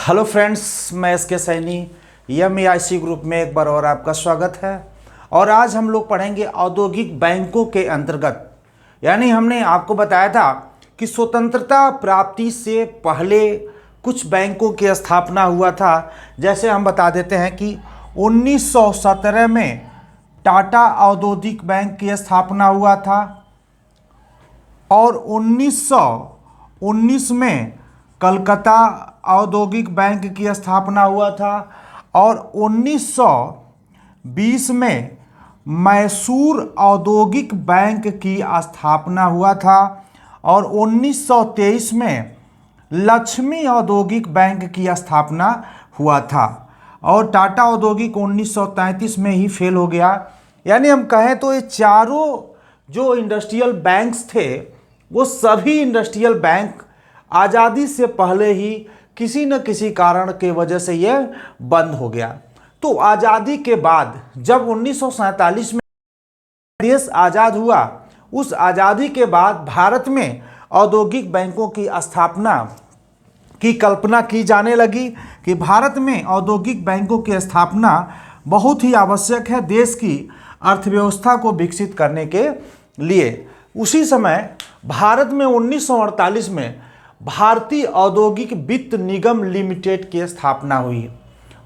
Hello friends, मैं SK Saini एमईआईसी group में एक बार और आपका स्वागत है। और आज हम लोग पढ़ेंगे औद्योगिक बैंकों के अंतर्गत। यानी हमने आपको बताया था कि स्वतंत्रता प्राप्ति से पहले कुछ बैंकों की स्थापना हुआ था। जैसे हम बता देते हैं कि 1917 में टाटा औद्योगिक बैंक की स्थापना हुआ था और 1919 में कलकत्ता औद्योगिक बैंक की स्थापना हुआ था और 1920 में मैसूर औद्योगिक बैंक की स्थापना हुआ था और 1923 में लक्ष्मी औद्योगिक बैंक की स्थापना हुआ था और टाटा औद्योगिक 1933 में ही फेल हो गया। यानी हम कहें तो ये चारों जो इंडस्ट्रियल बैंक्स थे वो सभी इंडस्ट्रियल बैंक आज़ादी से पहले ही किसी न किसी कारण के वजह से यह बंद हो गया। तो आज़ादी के बाद जब 1947 में देश आज़ाद हुआ, उस आज़ादी के बाद भारत में औद्योगिक बैंकों की स्थापना की कल्पना की जाने लगी कि भारत में औद्योगिक बैंकों की स्थापना बहुत ही आवश्यक है देश की अर्थव्यवस्था को विकसित करने के लिए। उसी समय भारत में 1948 में भारतीय औद्योगिक वित्त निगम लिमिटेड की स्थापना हुई।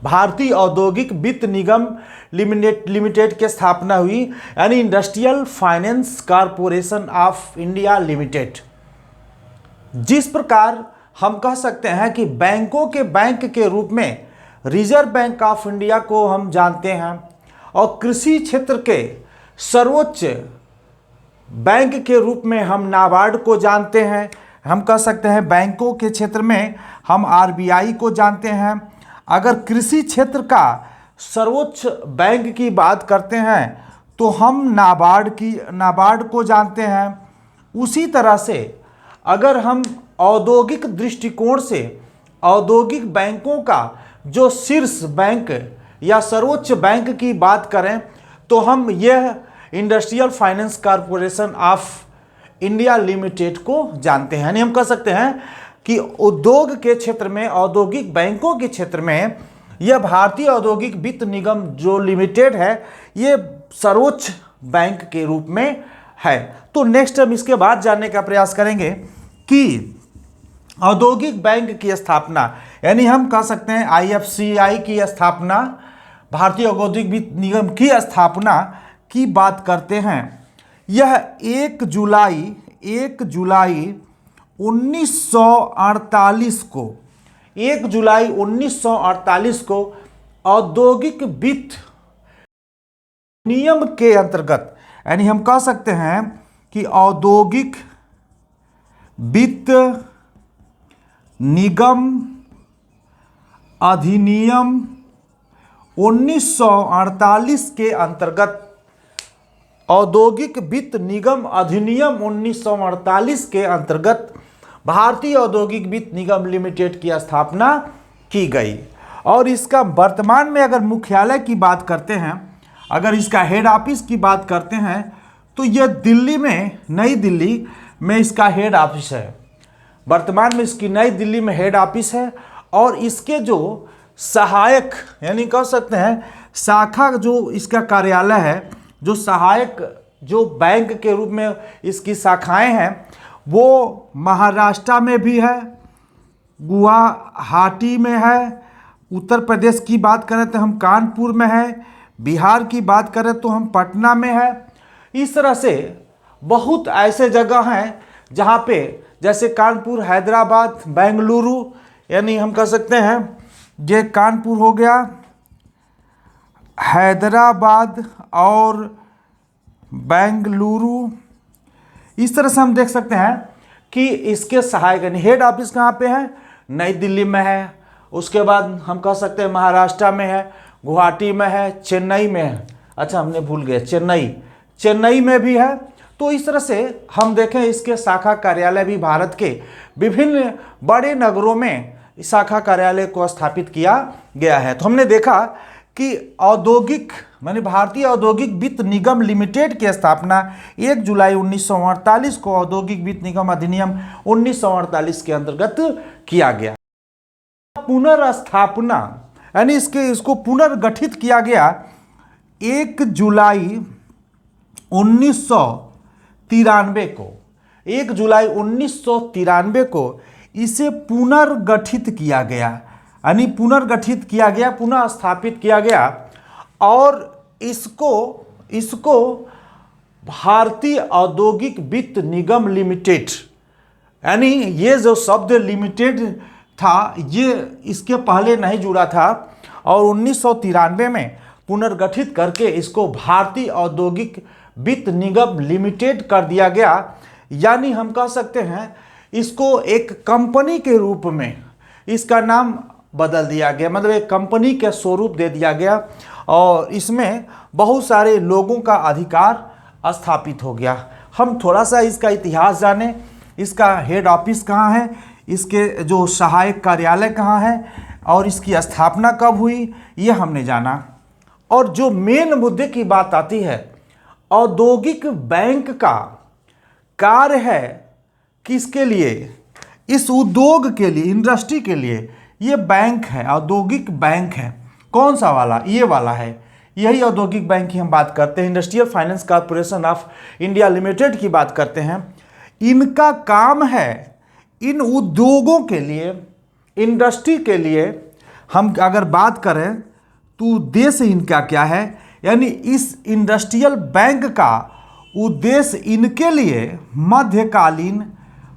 भारतीय औद्योगिक वित्त निगम लिमिटेड की स्थापना हुई, यानी industrial finance corporation of India limited. जिस प्रकार हम कह सकते हैं कि बैंकों के बैंक के रूप में रिजर्व बैंक ऑफ इंडिया को हम जानते हैं और कृषि क्षेत्र के सर्वोच्च बैंक के रूप में हम नाबार्ड को जानते हैं। हम कह सकते हैं बैंकों के क्षेत्र में हम आरबीआई को जानते हैं। अगर कृषि क्षेत्र का सर्वोच्च बैंक की बात करते हैं तो हम नाबार्ड को जानते हैं। उसी तरह से अगर हम औद्योगिक दृष्टिकोण से औद्योगिक बैंकों का जो शीर्ष बैंक या सर्वोच्च बैंक की बात करें तो हम यह industrial finance corporation of India limited को जानते हैं। यानी हम कह सकते हैं कि उद्योग के क्षेत्र में औद्योगिक बैंकों के क्षेत्र में यह भारतीय औद्योगिक वित्त निगम जो लिमिटेड है ये सर्वोच्च बैंक के रूप में है। तो नेक्स्ट हम इसके बाद जानने का प्रयास करेंगे कि औद्योगिक बैंक की स्थापना, यानी हम कह सकते हैं आईएफसीआई की स्थापना, भारतीय औद्योगिक वित्त निगम की स्थापना की बात करते हैं। यह 1 जुलाई 1948 को 1 जुलाई 1948 को औद्योगिक वित्त नियम के अंतर्गत, यानी हम कह सकते हैं कि औद्योगिक वित्त निगम अधिनियम 1948 के अंतर्गत औद्योगिक वित्त निगम अधिनियम 1948 के अंतर्गत भारतीय औद्योगिक वित्त निगम लिमिटेड की स्थापना की गई। और इसका वर्तमान में अगर मुख्यालय की बात करते हैं, अगर इसका हेड ऑफिस की बात करते हैं तो यह दिल्ली में, नई दिल्ली में इसका हेड ऑफिस है। वर्तमान में इसकी नई दिल्ली में हेड ऑफिस है और इसके जो सहायक, यानी कह सकते हैं शाखा जो इसका कार्यालय है, जो सहायक जो बैंक के रूप में इसकी शाखाएं हैं वो महाराष्ट्र में भी है, गुवाहाटी में है, उत्तर प्रदेश की बात करें तो हम कानपुर में है, बिहार की बात करें तो हम पटना में है। इस तरह से बहुत ऐसे जगह हैं जहाँ पे, जैसे कानपुर, हैदराबाद, बेंगलुरु, यानी हम कह सकते हैं ये कानपुर हो गया, हैदराबाद और बेंगलुरु। इस तरह से हम देख सकते हैं कि इसके सहायक, यानी हेड ऑफिस कहाँ पे है, नई दिल्ली में है। उसके बाद हम कह सकते हैं महाराष्ट्र में है, गुवाहाटी में है, चेन्नई में है। अच्छा, हमने भूल गए, चेन्नई में भी है। तो इस तरह से हम देखें इसके शाखा कार्यालय भी भारत के विभिन्न बड़े नगरों में शाखा कार्यालय को स्थापित किया गया है। तो हमने देखा कि औद्योगिक, माने भारतीय औद्योगिक वित्त निगम लिमिटेड की स्थापना 1 जुलाई 1948 को औद्योगिक वित्त निगम अधिनियम 1948 के अंतर्गत किया गया। पुनर्स्थापना यानी इसको पुनर्गठित किया गया 1 जुलाई 1993 को। 1 जुलाई 1993 को इसे पुनर्गठित किया गया, यानी पुनर्गठित किया गया, पुनः स्थापित किया गया। और इसको भारतीय औद्योगिक वित्त निगम लिमिटेड, यानी ये जो शब्द लिमिटेड था ये इसके पहले नहीं जुड़ा था, और 1993 में पुनर्गठित करके इसको भारतीय औद्योगिक वित्त निगम लिमिटेड कर दिया गया। यानी हम कह सकते हैं इसको एक कंपनी के रूप में इसका नाम बदल दिया गया, मतलब एक कंपनी के स्वरूप दे दिया गया, और इसमें बहुत सारे लोगों का अधिकार स्थापित हो गया। हम थोड़ा सा इसका इतिहास जानें, इसका हेड ऑफिस कहाँ है, इसके जो सहायक कार्यालय कहाँ है, और इसकी स्थापना कब हुई, ये हमने जाना। और जो मेन मुद्दे की बात आती है, औद्योगिक बैंक का कार्य है किसके लिए, इस उद्योग के लिए, इंडस्ट्री के लिए ये बैंक है, औद्योगिक बैंक है। कौन सा वाला, ये वाला है, यही औद्योगिक बैंक की हम बात करते हैं। Industrial finance corporation of India limited की बात करते हैं। इनका काम है इन उद्योगों के लिए, इंडस्ट्री के लिए हम अगर बात करें तो उद्देश्य इनका क्या है, यानी इस इंडस्ट्रियल बैंक का उद्देश्य इनके लिए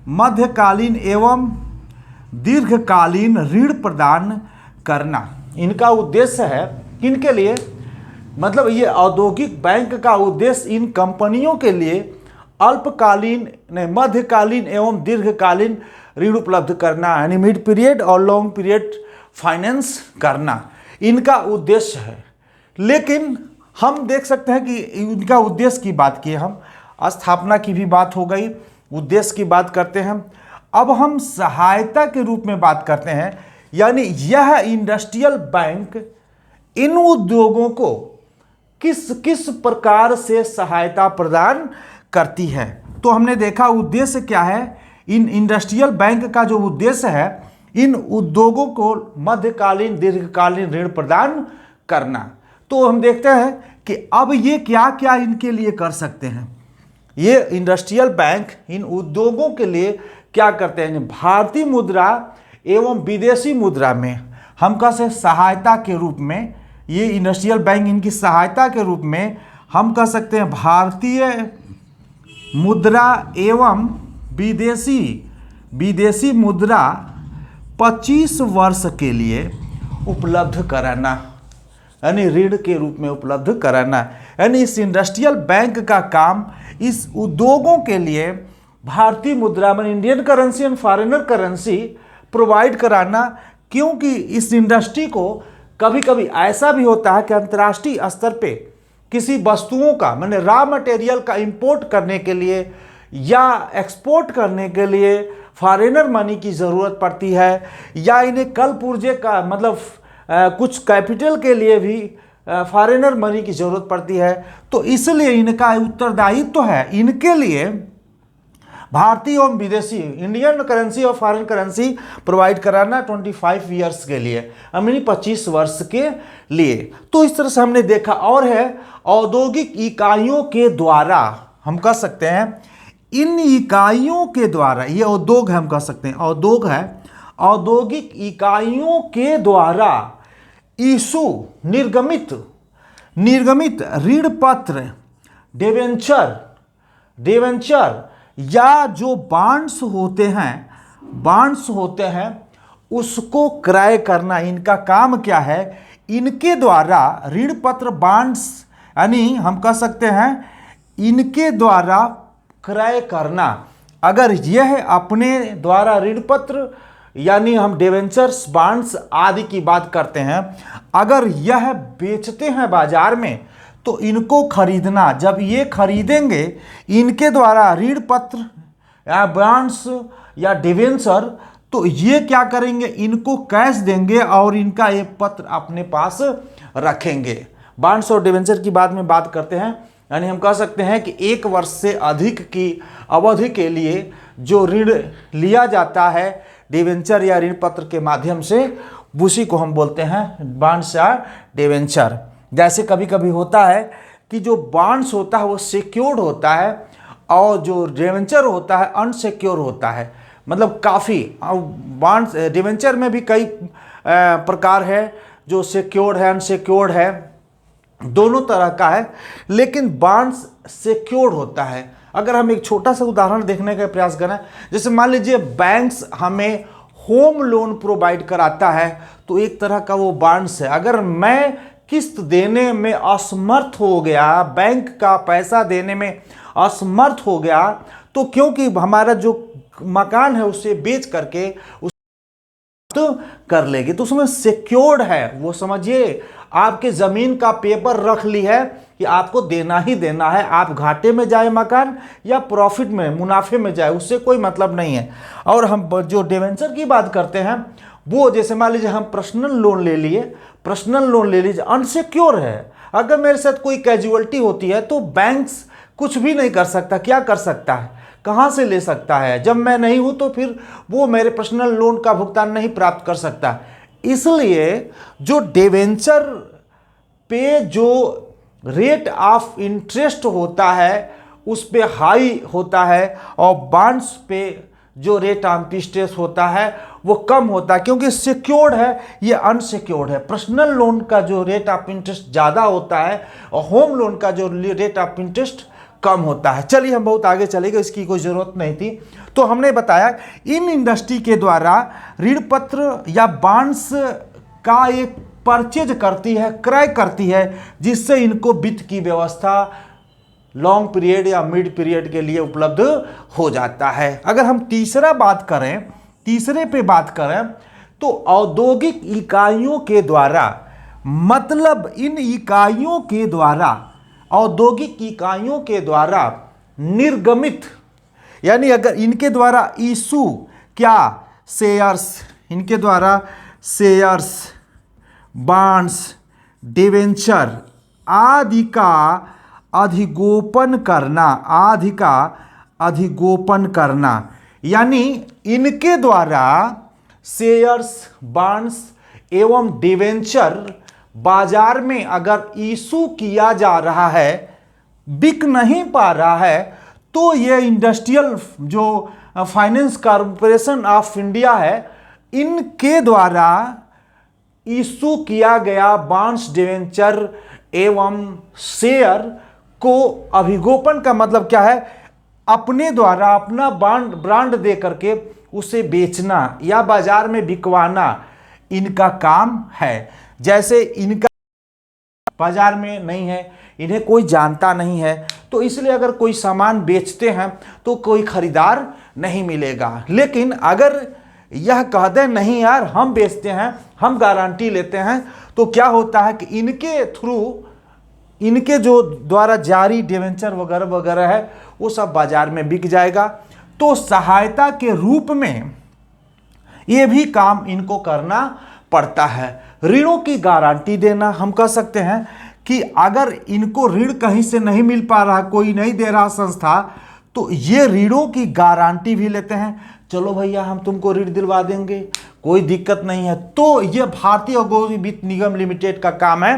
मध्यकालीन एवं दीर्घकालीन ऋण प्रदान करना। इनका उद्देश्य है इनके लिए, मतलब ये औद्योगिक बैंक का उद्देश्य इन कंपनियों के लिए अल्पकालीन, मध्यकालीन एवं दीर्घकालीन ऋण उपलब्ध करना, यानी मिड पीरियड और लॉन्ग पीरियड फाइनेंस करना, इनका उद्देश्य है। लेकिन हम देख सकते हैं कि इनका उद्देश्य की बात की, हम स्थापना की भी बात हो गई, उद्देश्य की बात करते हैं। अब हम सहायता के रूप में बात करते हैं, यानी यह इंडस्ट्रियल बैंक इन उद्योगों को किस किस प्रकार से सहायता प्रदान करती है। तो हमने देखा उद्देश्य क्या है, इन इंडस्ट्रियल बैंक का जो उद्देश्य है इन उद्योगों को मध्यकालीन दीर्घकालीन ऋण प्रदान करना। तो हम देखते हैं कि अब ये क्या क्या इनके लिए कर सकते हैं। ये इंडस्ट्रियल बैंक इन उद्योगों के लिए क्या करते हैं, भारतीय मुद्रा एवं विदेशी मुद्रा में हम कह सकते सहायता के रूप में, ये इंडस्ट्रियल बैंक इनकी सहायता के रूप में हम कह सकते हैं भारतीय मुद्रा एवं विदेशी मुद्रा 25 वर्ष के लिए उपलब्ध कराना, यानी ऋण के रूप में उपलब्ध कराना। यानी इस इंडस्ट्रियल बैंक का काम इस उद्योगों के लिए भारतीय मुद्रा में Indian currency and foreigner currency provide कराना, क्योंकि इस इंडस्ट्री को कभी कभी ऐसा भी होता है कि अंतर्राष्ट्रीय स्तर पे किसी वस्तुओं का, माने रॉ मटेरियल का इंपोर्ट करने के लिए या एक्सपोर्ट करने के लिए फॉरेनर मनी की ज़रूरत पड़ती है, या इन्हें कल पुर्जे का मतलब कुछ कैपिटल के लिए भी फॉरेनर मनी की ज़रूरत पड़ती है। तो इसलिए इनका उत्तरदायित्व तो है इनके लिए भारतीय एवं विदेशी इंडियन करेंसी और फॉरेन करेंसी प्रोवाइड कराना 25 ईयर्स के लिए, यानी 25 वर्ष के लिए। तो इस तरह से हमने देखा। और है औद्योगिक इकाइयों के द्वारा, हम कह सकते हैं इन इकाइयों के द्वारा, ये उद्योग है, हम कह सकते हैं उद्योग है, औद्योगिक इकाइयों के द्वारा इशू निर्गमित ऋण पत्र, डिवेंचर या जो बांड्स होते हैं उसको क्रय करना। इनका काम क्या है, इनके द्वारा ऋण पत्र बांड्स, यानी हम कह सकते हैं इनके द्वारा क्रय करना। अगर यह अपने द्वारा ऋण पत्र यानी हम डिवेंचर्स बांड्स आदि की बात करते हैं, अगर यह बेचते हैं बाजार में तो इनको खरीदना, जब ये खरीदेंगे इनके द्वारा ऋण पत्र या बॉन्ड्स या डिवेंचर, तो ये क्या करेंगे, इनको कैश देंगे और इनका ये पत्र अपने पास रखेंगे। बॉन्ड्स और डिवेंचर की बाद में बात करते हैं, यानी हम कह सकते हैं कि 1 वर्ष से अधिक की अवधि के लिए जो ऋण लिया जाता है डिवेंचर या ऋण पत्र के माध्यम से, उसी को हम बोलते हैं बॉन्ड्स या डिवेंचर। जैसे कभी कभी होता है कि जो बॉन्ड्स होता है वो सिक्योर्ड होता है और जो डिवेंचर होता है अनसिक्योर होता है। मतलब काफ़ी बॉन्ड्स डिवेंचर में भी कई प्रकार है, जो सिक्योर्ड है अनसिक्योर्ड है, दोनों तरह का है, लेकिन बॉन्ड्स सिक्योर्ड होता है। अगर हम एक छोटा सा उदाहरण देखने का प्रयास करें, जैसे मान लीजिए बैंक्स हमें होम लोन प्रोवाइड कराता है, तो एक तरह का वो बॉन्ड्स है। अगर मैं किस्त देने में असमर्थ हो गया, बैंक का पैसा देने में असमर्थ हो गया, तो क्योंकि हमारा जो मकान है उसे बेच करके तो कर लेगी, तो उसमें सिक्योर्ड है। वो समझिए आपके जमीन का पेपर रख ली है कि आपको देना ही देना है, आप घाटे में जाए मकान या प्रॉफिट में मुनाफे में जाए, उससे कोई मतलब नहीं है। और हम जो डिवेंचर की बात करते हैं वो, जैसे मान लीजिए हम पर्सनल लोन ले लिए, पर्सनल लोन ले लीजिए, अनसिक्योर है। अगर मेरे साथ कोई कैजुअलिटी होती है तो बैंक्स कुछ भी नहीं कर सकता। क्या कर सकता है, कहाँ से ले सकता है? जब मैं नहीं हूं तो फिर वो मेरे पर्सनल लोन का भुगतान नहीं प्राप्त कर सकता। इसलिए जो डिवेंचर पे जो रेट ऑफ इंटरेस्ट होता है उस पे हाई होता है, और बॉन्ड्स पे जो रेट ऑफ इंटरेस्ट होता है वो कम होता है, क्योंकि सिक्योर्ड है, ये अनसिक्योर्ड है। पर्सनल लोन का जो रेट ऑफ इंटरेस्ट ज़्यादा होता है और होम लोन का जो रेट ऑफ इंटरेस्ट कम होता है। चलिए हम बहुत आगे चले गए, इसकी कोई ज़रूरत नहीं थी। तो हमने बताया इन इंडस्ट्री के द्वारा ऋण पत्र या बॉन्ड्स का एक परचेज करती है, क्रय करती है, जिससे इनको वित्त की व्यवस्था लॉन्ग पीरियड या मिड पीरियड के लिए उपलब्ध हो जाता है। अगर हम तीसरे पे बात करें तो औद्योगिक इकाइयों के द्वारा, मतलब इन इकाइयों के द्वारा, औद्योगिक इकाइयों के द्वारा निर्गमित, यानी अगर इनके द्वारा इशू क्या शेयर्स, इनके द्वारा शेयर्स, बॉन्ड्स, डिवेंचर आदि का अधिगोपन करना, यानी इनके द्वारा शेयर्स, बॉन्ड्स एवं डिवेंचर बाजार में अगर इशू किया जा रहा है, बिक नहीं पा रहा है, तो ये इंडस्ट्रियल जो फाइनेंस कॉरपोरेशन ऑफ इंडिया है, इनके द्वारा इशू किया गया बॉन्ड्स, डिवेंचर एवं शेयर को अभिगोपन का मतलब क्या है, अपने द्वारा अपना ब्रांड दे करके उसे बेचना या बाजार में बिकवाना इनका काम है। जैसे इनका बाजार में नहीं है, इन्हें कोई जानता नहीं है, तो इसलिए अगर कोई सामान बेचते हैं तो कोई खरीदार नहीं मिलेगा। लेकिन अगर यह कह दे नहीं यार हम बेचते हैं, हम गारंटी लेते हैं, तो क्या होता है कि इनके थ्रू, इनके जो द्वारा जारी डिवेंचर वगैरह वगैरह है वो सब बाजार में बिक जाएगा। तो सहायता के रूप में ये भी काम इनको करना पड़ता है। ऋणों की गारंटी देना, हम कह सकते हैं कि अगर इनको ऋण कहीं से नहीं मिल पा रहा, कोई नहीं दे रहा संस्था, तो ये ऋणों की गारंटी भी लेते हैं। चलो भैया हम तुमको ऋण दिलवा देंगे, कोई दिक्कत नहीं है। तो ये भारतीय औद्योगिक वित्त निगम लिमिटेड का काम है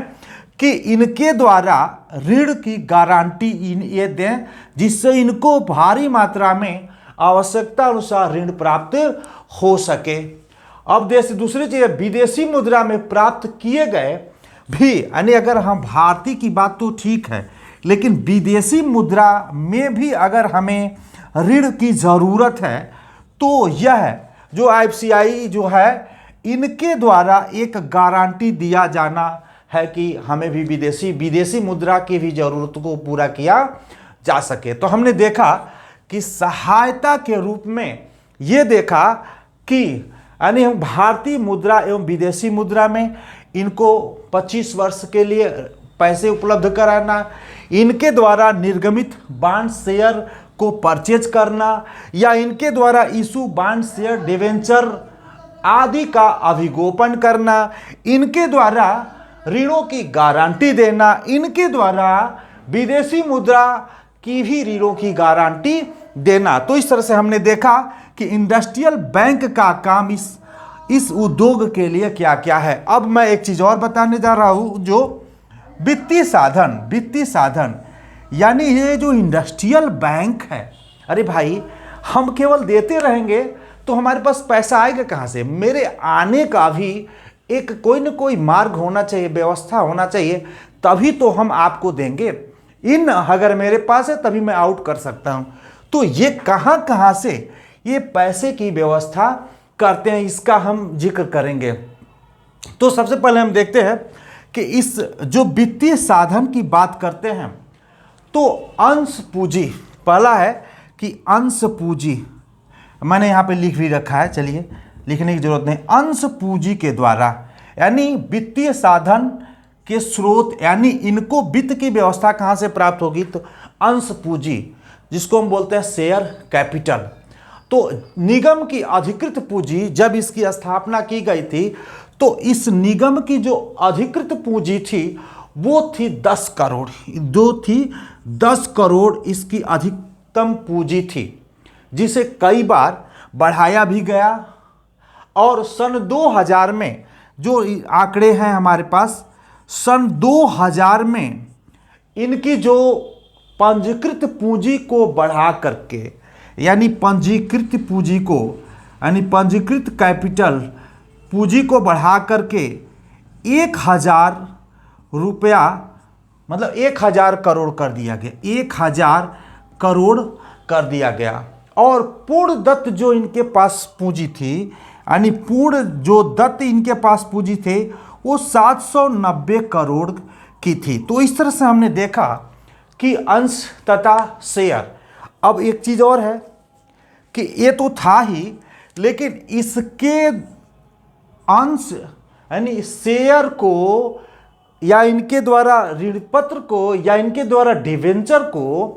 कि इनके द्वारा ऋण की गारंटी ये दें, जिससे इनको भारी मात्रा में आवश्यकता अनुसार ऋण प्राप्त हो सके। अब दूसरी चीज, विदेशी मुद्रा में प्राप्त किए गए भी, यानी अगर हम भारतीय की बात तो ठीक है, लेकिन विदेशी मुद्रा में भी अगर हमें ऋण की ज़रूरत है, तो यह जो IFCI जो है, इनके द्वारा एक गारंटी दिया जाना है कि हमें भी विदेशी मुद्रा की भी ज़रूरत को पूरा किया जा सके। तो हमने देखा कि सहायता के रूप में ये देखा कि यानी हम भारतीय मुद्रा एवं विदेशी मुद्रा में इनको 25 वर्ष के लिए पैसे उपलब्ध कराना, इनके द्वारा निर्गमित बॉन्ड शेयर को परचेज करना, या इनके द्वारा इशू बॉन्ड शेयर डिवेंचर आदि का अभिगोपन करना, इनके द्वारा ऋणों की गारंटी देना, इनके द्वारा विदेशी मुद्रा की भी ऋणों की गारंटी देना। तो इस तरह से हमने देखा कि इंडस्ट्रियल बैंक का काम इस उद्योग के लिए क्या क्या है। अब मैं एक चीज़ और बताने जा रहा हूँ, जो वित्तीय साधन यानी ये जो इंडस्ट्रियल बैंक है। अरे भाई, हम केवल देते रहेंगे तो हमारे पास पैसा आएगा कहाँ से? मेरे आने का भी एक कोई न कोई मार्ग होना चाहिए, व्यवस्था होना चाहिए, तभी तो हम आपको देंगे। इन अगर मेरे पास है तभी मैं आउट कर सकता हूँ। तो ये कहाँ कहाँ से ये पैसे की व्यवस्था करते हैं, इसका हम जिक्र करेंगे। तो सबसे पहले हम देखते हैं कि इस जो वित्तीय साधन की बात करते हैं तो अंश पूंजी, पहला है कि अंश पूंजी, मैंने यहाँ पे लिख भी रखा है, चलिए लिखने की जरूरत नहीं। अंश पूंजी के द्वारा, यानी वित्तीय साधन के स्रोत, यानी इनको वित्त की व्यवस्था कहाँ से प्राप्त होगी? तो अंश पूंजी, जिसको हम बोलते हैं शेयर कैपिटल। तो निगम की अधिकृत पूंजी जब इसकी स्थापना की गई थी तो इस निगम की जो अधिकृत पूंजी थी वो थी 10 करोड़, जो थी 10 करोड़ इसकी अधिकतम पूंजी थी, जिसे कई बार बढ़ाया भी गया। और सन 2000 में जो आंकड़े हैं हमारे पास, सन 2000 में इनकी जो पंजीकृत पूंजी को बढ़ा करके, यानी पंजीकृत पूंजी को, यानी पंजीकृत कैपिटल पूंजी को बढ़ा करके 1000 रुपया, मतलब 1000 करोड़ कर दिया गया, 1000 करोड़ कर दिया गया। और पूर्ण दत्त जो इनके पास पूंजी थी, यानी पूर्ण जो दत्त इनके पास पूंजी थे वो 790 करोड़ की थी। तो इस तरह से हमने देखा कि अंश तथा शेयर। अब एक चीज़ और है कि ये तो था ही, लेकिन इसके अंश यानी शेयर को या इनके द्वारा ऋण पत्र को या इनके द्वारा डिवेंचर को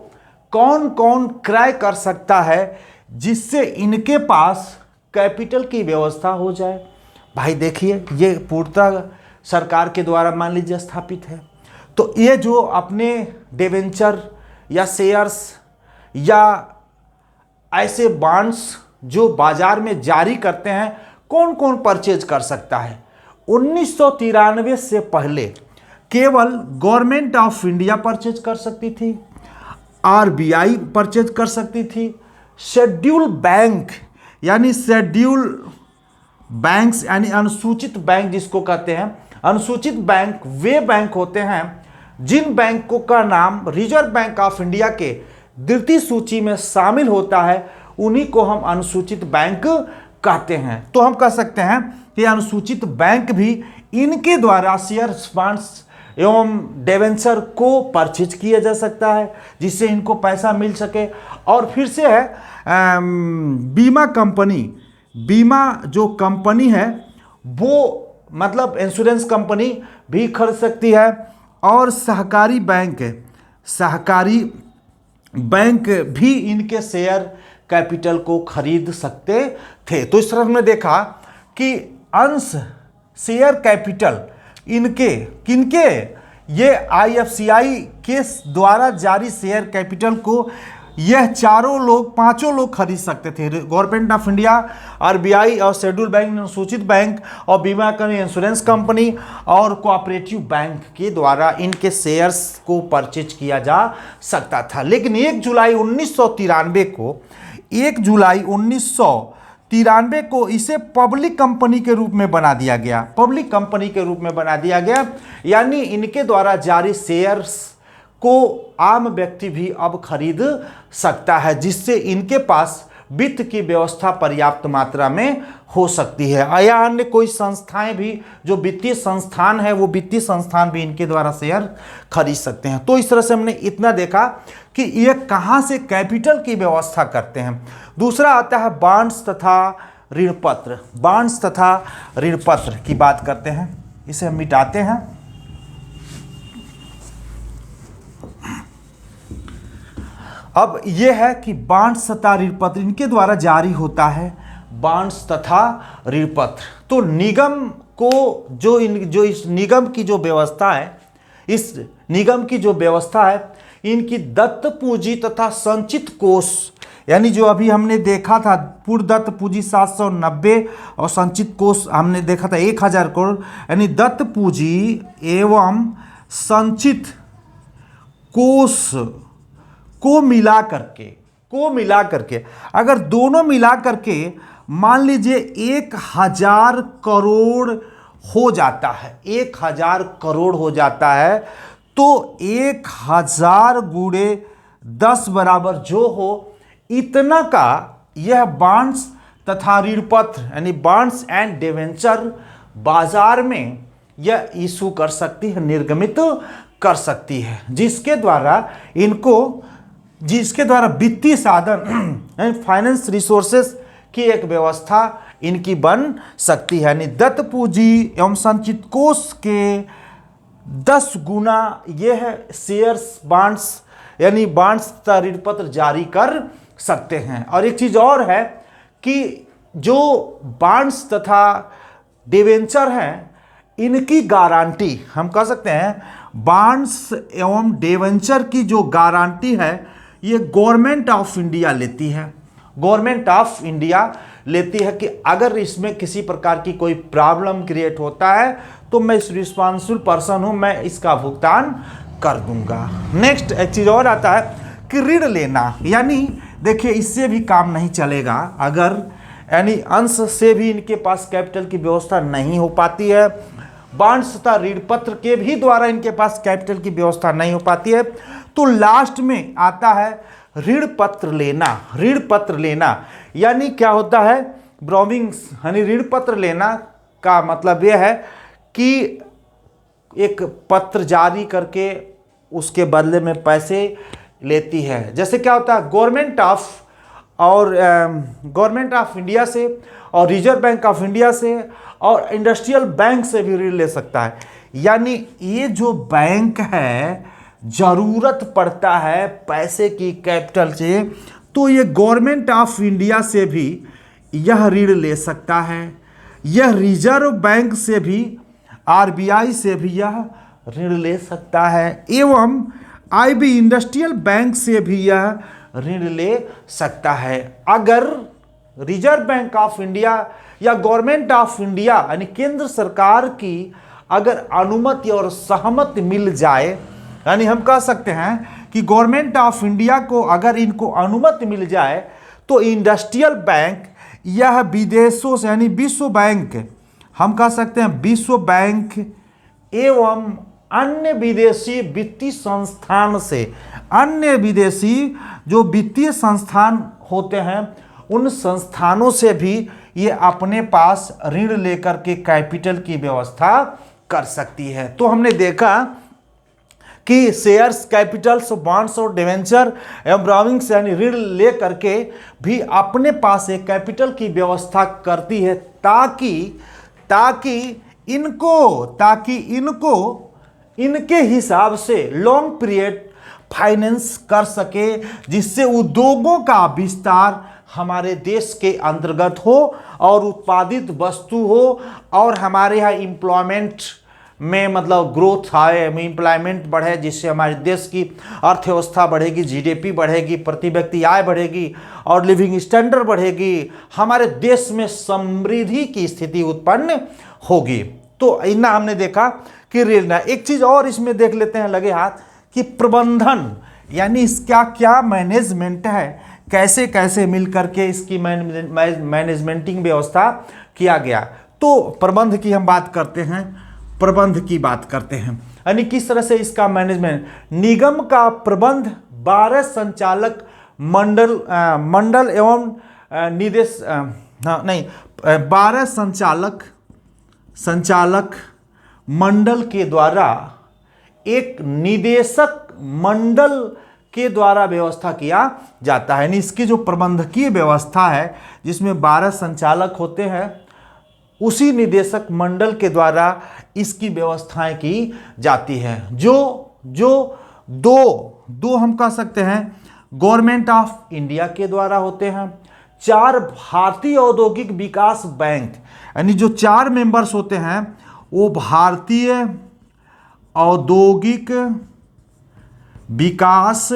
कौन कौन क्रय कर सकता है, जिससे इनके पास कैपिटल की व्यवस्था हो जाए। भाई देखिए, ये पूर्णतः सरकार के द्वारा मान लीजिए स्थापित है। तो ये जो अपने डिवेंचर या शेयर्स या ऐसे बॉन्ड्स जो बाजार में जारी करते हैं, कौन कौन परचेज कर सकता है? 1993 से पहले केवल गवर्नमेंट ऑफ इंडिया परचेज कर सकती थी, आरबीआई परचेज कर सकती थी, शेड्यूल बैंक यानी शेड्यूल बैंक्स यानी अनुसूचित बैंक जिसको कहते हैं, अनुसूचित बैंक वे बैंक होते हैं जिन बैंकों का नाम रिजर्व बैंक ऑफ इंडिया के द्वितीय सूची में शामिल होता है, उन्हीं को हम अनुसूचित बैंक कहते हैं। तो हम कह सकते हैं कि अनुसूचित बैंक भी इनके द्वारा शेयर्स, बॉन्ड्स एवं डिवेंचर को परचेज किया जा सकता है, जिससे इनको पैसा मिल सके। और फिर से है बीमा कंपनी, बीमा जो कंपनी है वो मतलब इंश्योरेंस कंपनी भी खरीद सकती है। और सहकारी बैंक भी इनके शेयर कैपिटल को खरीद सकते थे। तो इस तरह हमने देखा कि अंश शेयर कैपिटल किनके ये आईएफसीआई के द्वारा जारी शेयर कैपिटल को यह पांचों लोग खरीद सकते थे। गवर्नमेंट ऑफ इंडिया, आरबीआई और शेड्यूल बैंक, अनुसूचित बैंक और बीमा कंपनी, इंश्योरेंस कंपनी और कोऑपरेटिव बैंक के द्वारा इनके शेयर्स को परचेज किया जा सकता था। लेकिन 1 जुलाई 1993 को इसे पब्लिक कंपनी के रूप में बना दिया गया। यानी इनके द्वारा जारी शेयर्स को आम व्यक्ति भी अब खरीद सकता है, जिससे इनके पास वित्त की व्यवस्था पर्याप्त मात्रा में हो सकती है। या अन्य कोई संस्थाएं भी जो वित्तीय संस्थान है, वो वित्तीय संस्थान भी इनके द्वारा शेयर खरीद सकते हैं। तो इस तरह से हमने इतना देखा कि ये कहाँ से कैपिटल की व्यवस्था करते हैं। दूसरा आता है बॉन्ड्स तथा ऋणपत्र। बॉन्ड्स तथा ऋणपत्र की बात करते हैं, इसे हम मिटाते हैं। अब यह है कि बॉन्ड्स तथा ऋणपत्र इनके द्वारा जारी होता है बॉन्ड्स तथा ऋणपत्र। तो निगम को जो इस निगम की जो व्यवस्था है, इस निगम की जो व्यवस्था है, इनकी दत्त पूंजी तथा संचित कोष यानी जो अभी हमने देखा था पूर्वदत्त पूंजी 790 और संचित कोष हमने देखा था 1000 करोड़, यानी दत्त पूंजी एवं संचित कोष को मिला करके अगर दोनों मिला करके मान लीजिए 1000 करोड़ हो जाता है, 1000 करोड़ हो जाता है, तो 1000 गुणे 10 बराबर जो हो इतना का यह बॉन्ड्स तथा ऋण पत्र यानी बॉन्ड्स एंड डिवेंचर बाजार में यह इशू कर सकती है, निर्गमित कर सकती है, जिसके द्वारा वित्तीय साधन फाइनेंस रिसोर्सेस की एक व्यवस्था इनकी बन सकती है। यानी दत्त पूंजी एवं संचित कोष के 10 गुना यह शेयर्स बॉन्ड्स यानी बॉन्ड्स तथा ऋण पत्र जारी कर सकते हैं। और एक चीज और है कि जो बॉन्ड्स तथा डिवेंचर हैं इनकी गारंटी हम कह सकते हैं, बॉन्ड्स एवं डिवेंचर की जो गारंटी है ये गवर्नमेंट ऑफ इंडिया लेती है। गवर्नमेंट ऑफ इंडिया लेती है कि अगर इसमें किसी प्रकार की कोई प्रॉब्लम क्रिएट होता है तो मैं इस रिस्पॉन्सिबल पर्सन हूं, मैं इसका भुगतान कर दूंगा। नेक्स्ट एक चीज और आता है कि ऋण लेना, यानी देखिए इससे भी काम नहीं चलेगा अगर यानी अंश से भी इनके पास कैपिटल की व्यवस्था नहीं हो पाती है, बॉन्ड्स तथा ऋण पत्र के भी द्वारा इनके पास कैपिटल की व्यवस्था नहीं हो पाती है, तो लास्ट में आता है ऋण पत्र लेना। ऋण पत्र लेना यानी क्या होता है, ब्रोमिंग्स यानी ऋण पत्र लेना का मतलब यह है कि एक पत्र जारी करके उसके बदले में पैसे लेती है। जैसे क्या होता है, गवर्नमेंट ऑफ इंडिया से और रिजर्व बैंक ऑफ इंडिया से और इंडस्ट्रियल बैंक से भी ऋण ले सकता है। यानी ये जो बैंक है जरूरत पड़ता है पैसे की कैपिटल से, तो ये गवर्नमेंट ऑफ इंडिया से भी यह ऋण ले सकता है, यह रिजर्व बैंक से भी आरबीआई से भी यह ऋण ले सकता है, एवं आईबी इंडस्ट्रियल बैंक से भी यह ऋण ले सकता है। अगर रिजर्व बैंक ऑफ इंडिया या गवर्नमेंट ऑफ इंडिया यानी केंद्र सरकार की अगर अनुमति और सहमति मिल जाए, यानी हम कह सकते हैं कि गवर्नमेंट ऑफ इंडिया को अगर इनको अनुमति मिल जाए तो इंडस्ट्रियल बैंक यह विदेशों से यानी विश्व बैंक, हम कह सकते हैं विश्व बैंक एवं अन्य विदेशी वित्तीय संस्थान से, अन्य विदेशी जो वित्तीय संस्थान होते हैं उन संस्थानों से भी ये अपने पास ऋण लेकर के कैपिटल की व्यवस्था कर सकती है। तो हमने देखा कि शेयर्स, कैपिटल्स, बॉन्ड्स और डिवेंचर एवं ब्रोमिंग्स यानी ऋण ले करके भी अपने पास एक कैपिटल की व्यवस्था करती है ताकि इनको इनके हिसाब से लॉन्ग पीरियड फाइनेंस कर सके, जिससे उद्योगों का विस्तार हमारे देश के अंतर्गत हो और उत्पादित वस्तु हो और हमारे यहाँ एम्प्लॉयमेंट में मतलब ग्रोथ आए, एम्प्लॉयमेंट बढ़े, जिससे हमारे देश की अर्थव्यवस्था बढ़ेगी, जीडीपी बढ़ेगी, प्रति व्यक्ति आय बढ़ेगी और लिविंग स्टैंडर्ड बढ़ेगी, हमारे देश में समृद्धि की स्थिति उत्पन्न होगी। तो इतना हमने देखा कि ऋण। एक चीज और इसमें देख लेते हैं लगे हाथ कि प्रबंधन यानी इसका क्या मैनेजमेंट है, कैसे कैसे मिल करके इसकी मैनेजमेंटिंग व्यवस्था किया गया। तो प्रबंध की हम बात करते हैं, प्रबंध की बात करते हैं यानी किस तरह से इसका मैनेजमेंट। निगम का प्रबंध 12 संचालक मंडल एवं निदेश 12 संचालक मंडल के द्वारा एक निदेशक मंडल के द्वारा व्यवस्था किया जाता है। यानी इसकी जो प्रबंधकीय व्यवस्था है जिसमें 12 संचालक होते हैं, उसी निदेशक मंडल के द्वारा इसकी व्यवस्थाएं की जाती है। जो दो हम कह सकते हैं गवर्नमेंट ऑफ इंडिया के द्वारा होते हैं, 4 भारतीय औद्योगिक विकास बैंक यानी जो 4 मेंबर्स होते हैं वो भारतीय औद्योगिक विकास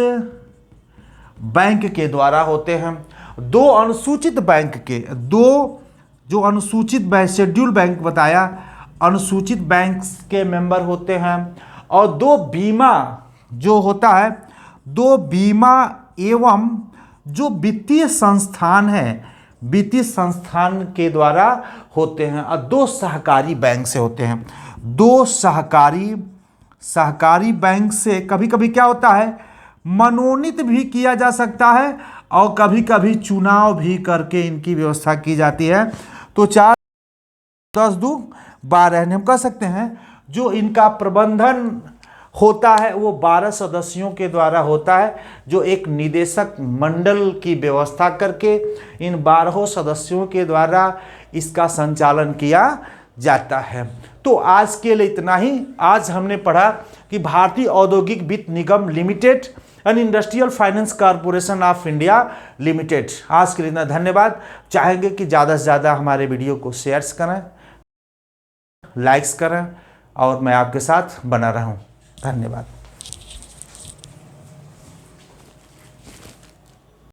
बैंक के द्वारा होते हैं। दो अनुसूचित बैंक के, दो जो अनुसूचित बैंक, शेड्यूल बैंक बताया, अनुसूचित बैंक के मेंबर होते हैं। और दो बीमा जो होता है, दो बीमा एवं जो वित्तीय संस्थान है, वित्तीय संस्थान के द्वारा होते हैं। और दो सहकारी बैंक से होते हैं। दो सहकारी बैंक से कभी कभी क्या होता है, मनोनीत भी किया जा सकता है और कभी कभी चुनाव भी करके इनकी व्यवस्था की जाती है। तो 4 10 दू 12 हम कह सकते हैं जो इनका प्रबंधन होता है वो 12 सदस्यों के द्वारा होता है, जो एक निदेशक मंडल की व्यवस्था करके इन 12 सदस्यों के द्वारा इसका संचालन किया जाता है। तो आज के लिए इतना ही। आज हमने पढ़ा कि भारतीय औद्योगिक वित्त निगम limited and industrial finance corporation of India limited. आज के लिए इतना, धन्यवाद। चाहेंगे कि ज़्यादा से ज़्यादा हमारे वीडियो को शेयर्स करें, लाइक्स करें और मैं आपके साथ बना रहूं। धन्यवाद।